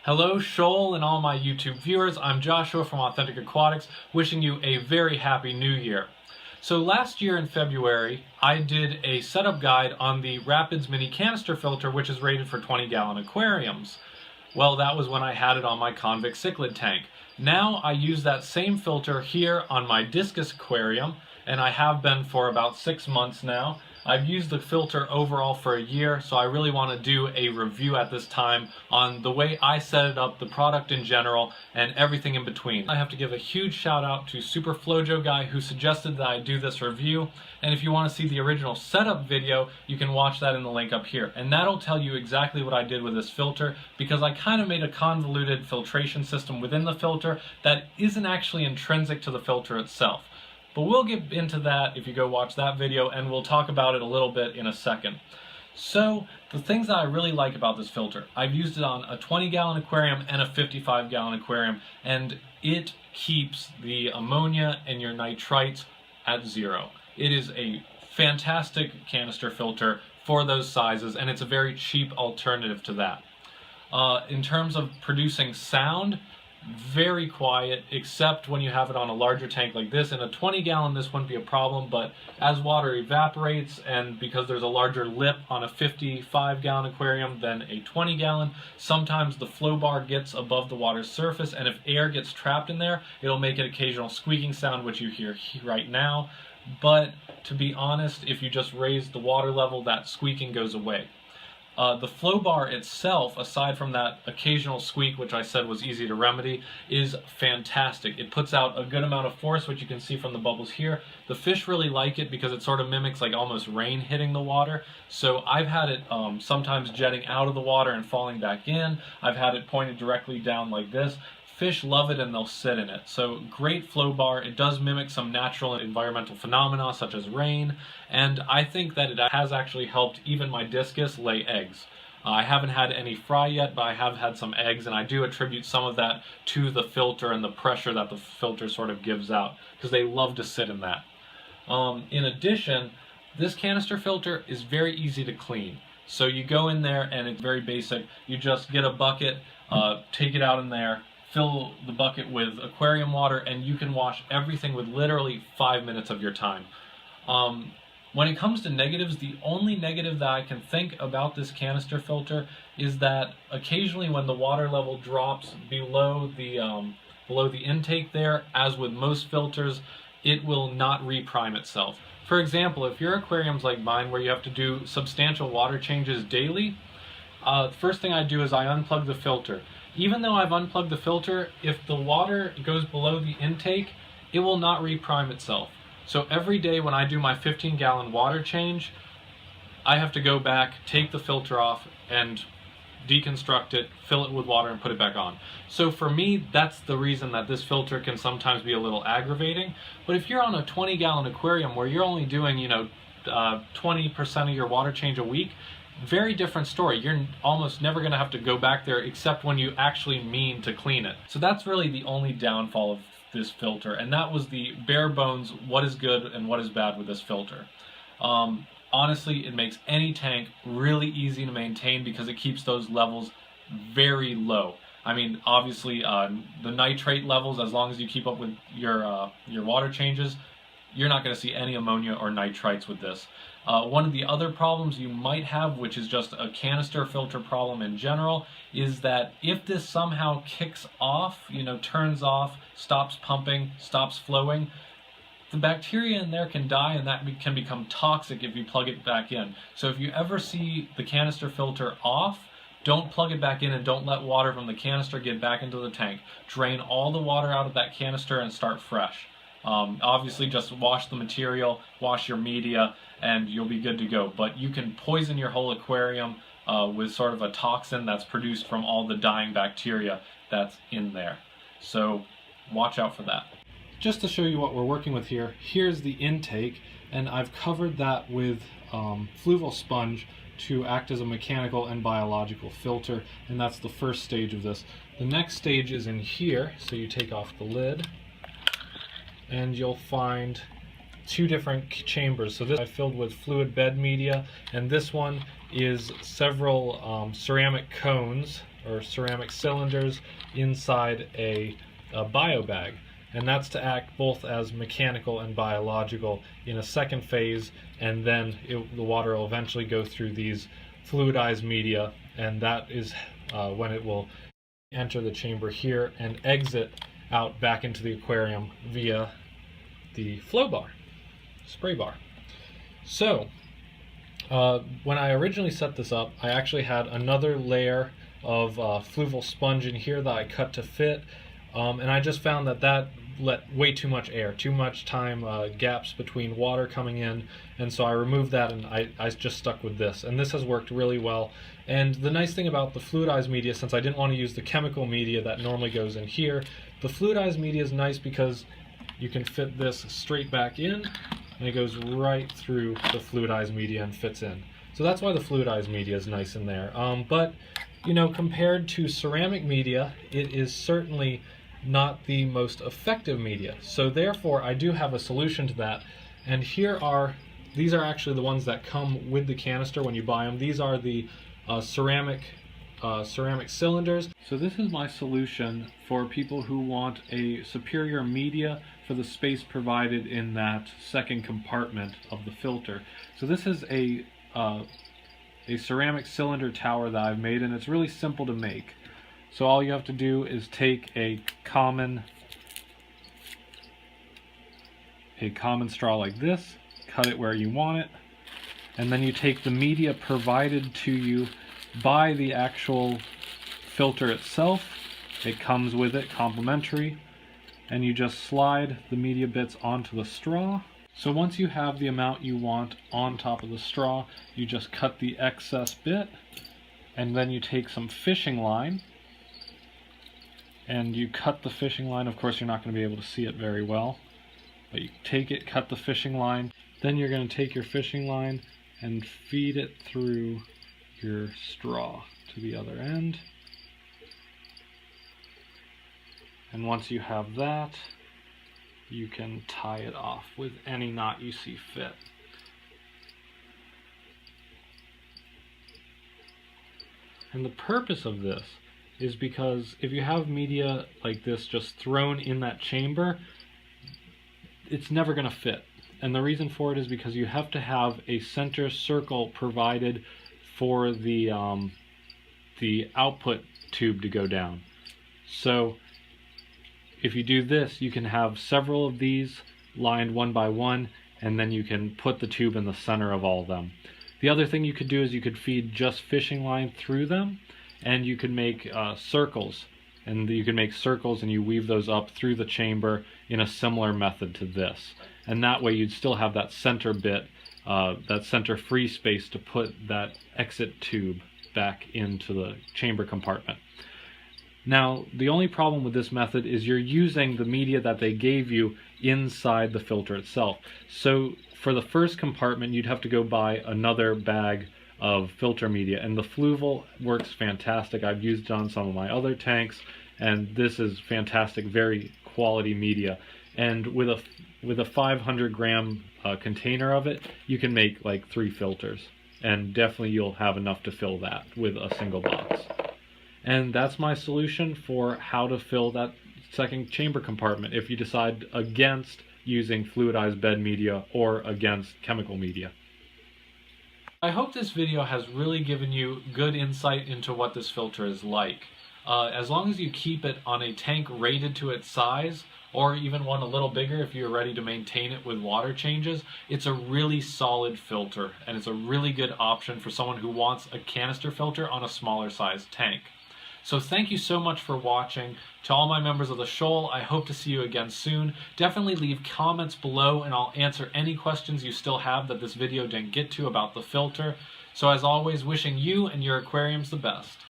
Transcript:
Hello Shoal and all my YouTube viewers, I'm Joshua from Authentic Aquatics, wishing you a very happy new year. So last year in February, I did a setup guide on the Rapids Mini Canister filter, which is rated for 20-gallon aquariums. Well, that was when I had it on my convict cichlid tank. Now I use that same filter here on my discus aquarium, and I have been for about 6 months now. I've used the filter overall for a year, so I really want to do a review at this time on the way I set it up, the product in general, and everything in between. I have to give a huge shout out to Super Flojo Guy who suggested that I do this review, and if you want to see the original setup video, you can watch that in the link up here. And that'll tell you exactly what I did with this filter, because I kind of made a convoluted filtration system within the filter that isn't actually intrinsic to the filter itself. But we'll get into that if you go watch that video, and we'll talk about it a little bit in a second. So, the things that I really like about this filter, I've used it on a 20-gallon aquarium and a 55-gallon aquarium, and it keeps the ammonia and your nitrites at zero. It is a fantastic canister filter for those sizes, and it's a very cheap alternative to that. In terms of producing sound, very quiet, except when you have it on a larger tank like this. In a 20-gallon, this wouldn't be a problem, but as water evaporates, and because there's a larger lip on a 55-gallon aquarium than a 20-gallon, sometimes the flow bar gets above the water's surface, and if air gets trapped in there, it'll make an occasional squeaking sound, which you hear right now. But to be honest, if you just raise the water level, that squeaking goes away. The flow bar itself, aside from that occasional squeak, which I said was easy to remedy, is fantastic. It puts out a good amount of force, which you can see from the bubbles here. The fish really like it because it sort of mimics like almost rain hitting the water. So I've had it sometimes jetting out of the water and falling back in. I've had it pointed directly down like this. Fish love it and they'll sit in it. So great flow bar. It does mimic some natural environmental phenomena such as rain, and I think that it has actually helped even my discus lay eggs. I haven't had any fry yet, but I have had some eggs, and I do attribute some of that to the filter and the pressure that the filter sort of gives out, because they love to sit in that. In addition, this canister filter is very easy to clean. So you go in there and it's very basic. You just get a bucket, take it out in there, fill the bucket with aquarium water, and you can wash everything with literally 5 minutes of your time. When it comes to negatives, the only negative that I can think about this canister filter is that occasionally when the water level drops below the intake there, as with most filters, it will not reprime itself. For example, if your aquarium's like mine where you have to do substantial water changes daily, the first thing I do is I unplug the filter. Even though I've unplugged the filter, if the water goes below the intake, it will not reprime itself. So every day when I do my 15-gallon water change, I have to go back, take the filter off, and deconstruct it, fill it with water, and put it back on. So for me, that's the reason that this filter can sometimes be a little aggravating. But if you're on a 20-gallon aquarium where you're only doing, 20% of your water change a week, very different story. You're almost never going to have to go back there except when you actually mean to clean it. So that's really the only downfall of this filter, and that was the bare bones what is good and what is bad with this filter. Honestly, it makes any tank really easy to maintain because it keeps those levels very low. I mean, obviously the nitrate levels, as long as you keep up with your water changes, you're not going to see any ammonia or nitrites with this. One of the other problems you might have, which is just a canister filter problem in general, is that if this somehow kicks off, turns off, stops pumping, stops flowing, the bacteria in there can die, and that can become toxic if you plug it back in. So if you ever see the canister filter off, don't plug it back in and don't let water from the canister get back into the tank. Drain all the water out of that canister and start fresh. Obviously just wash the material, wash your media, and you'll be good to go. But you can poison your whole aquarium with sort of a toxin that's produced from all the dying bacteria that's in there. So watch out for that. Just to show you what we're working with here, here's the intake, and I've covered that with fluval sponge to act as a mechanical and biological filter, and that's the first stage of this. The next stage is in here, so you take off the lid, and you'll find two different chambers. So this I filled with fluid bed media, and this one is several ceramic cones or ceramic cylinders inside a bio bag. And that's to act both as mechanical and biological in a second phase, and then the water will eventually go through these fluidized media, and that is when it will enter the chamber here and exit out back into the aquarium via the flow bar, spray bar. So when I originally set this up, I actually had another layer of fluval sponge in here that I cut to fit, and I just found that let way too much air, too much time, gaps between water coming in, and so I removed that and I just stuck with this, and this has worked really well. And the nice thing about the fluidized media, since I didn't want to use the chemical media that normally goes in here, the fluidized media is nice because you can fit this straight back in and it goes right through the fluidized media and fits in. So that's why the fluidized media is nice in there. But you know, compared to ceramic media, it is certainly not the most effective media. So therefore I do have a solution to that, and these are actually the ones that come with the canister when you buy them. These are the ceramic cylinders. So this is my solution for people who want a superior media for the space provided in that second compartment of the filter. So this is a ceramic cylinder tower that I've made, and it's really simple to make. So all you have to do is take a common straw like this, cut it where you want it, and then you take the media provided to you by the actual filter itself. It comes with it, complimentary, and you just slide the media bits onto the straw. So once you have the amount you want on top of the straw, you just cut the excess bit, and then you take some fishing line, and you cut the fishing line. Of course, you're not going to be able to see it very well, but you take it, cut the fishing line, then you're going to take your fishing line and feed it through your straw to the other end. And once you have that, you can tie it off with any knot you see fit. And the purpose of this is because if you have media like this just thrown in that chamber, it's never going to fit. And the reason for it is because you have to have a center circle provided for the output tube to go down. So if you do this, you can have several of these lined one by one, and then you can put the tube in the center of all of them. The other thing you could do is you could feed just fishing line through them, and you could make circles, and you can make circles and you weave those up through the chamber in a similar method to this. And that way you'd still have that center bit, that center free space to put that exit tube back into the chamber compartment. Now, the only problem with this method is you're using the media that they gave you inside the filter itself. So for the first compartment, you'd have to go buy another bag of filter media, and the Fluval works fantastic. I've used it on some of my other tanks, and this is fantastic, very quality media. And with a 500 gram container of it, you can make like 3 filters, and definitely you'll have enough to fill that with a single box. And that's my solution for how to fill that second chamber compartment if you decide against using fluidized bed media or against chemical media. I hope this video has really given you good insight into what this filter is like. As long as you keep it on a tank rated to its size, or even one a little bigger if you're ready to maintain it with water changes, it's a really solid filter, and it's a really good option for someone who wants a canister filter on a smaller size tank. So thank you so much for watching. To all my members of the shoal, I hope to see you again soon. Definitely leave comments below and I'll answer any questions you still have that this video didn't get to about the filter. So as always, wishing you and your aquariums the best.